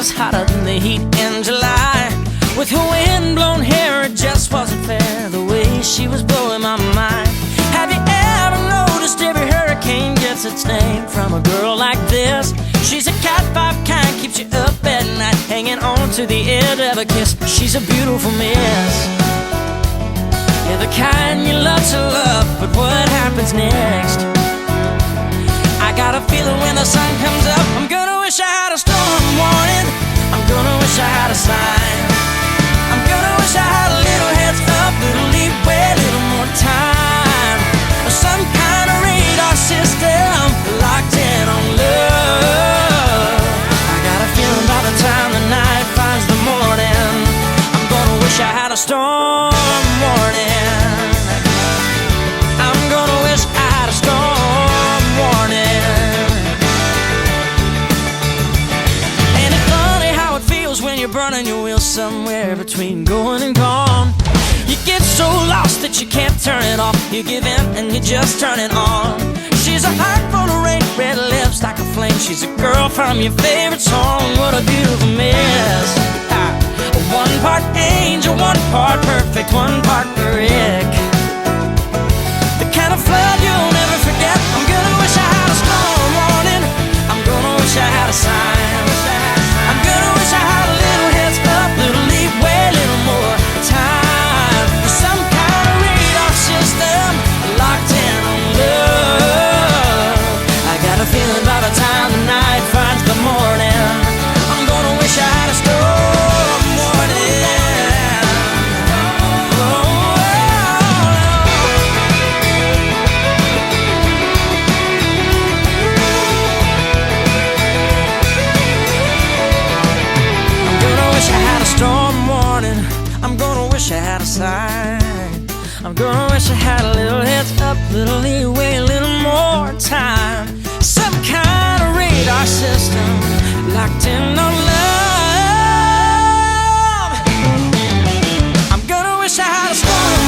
dress hotter than the heat in July. With her wind-blown hair, it just wasn't fair, the way she was blowing my mind. Have you ever noticed every hurricane gets its name from a girl like this? She's a cat five kind, keeps you up at night, hanging on to the edge of a kiss. She's a beautiful miss, yeah, the kind you love to love, but what happens next? I got a feeling when the sun comes up, I'm gonna wish I had a storm warning. I'm gonna wish I had a sign. I'm gonna wish I had a little heads up, little leeway, a little more time, or some kind of radar system locked in on love. I got a feeling by the time the night finds the morning, I'm gonna wish I had a storm warning. I'm gonna wish I had a storm warning. Ain't it funny how it feels when you're burning your wheels somewhere between going and gone? You get so lost that you can't turn it off. You give in and you just turn it on. She's a heart full of red lips like a flame. She's a girl from your favorite song. What a beautiful miss. One part angel, one part perfect, one part brick. The kind of flood you'll never forget. I'm gonna wish I had a storm warning. I'm gonna wish I had a sign. I'm gonna wish I had a little heads up, little leeway, little more time, some kind of radar system locked in on love. I got a feeling by the time the night finds the morning, I'm gonna wish I had a storm warning. I'm gonna wish I had a storm warning. I'm gonna wish I had a sign. I'm gonna wish I had a little heads up, little leeway, a little more time, some kind of radar system locked in on love. I'm gonna wish I had a storm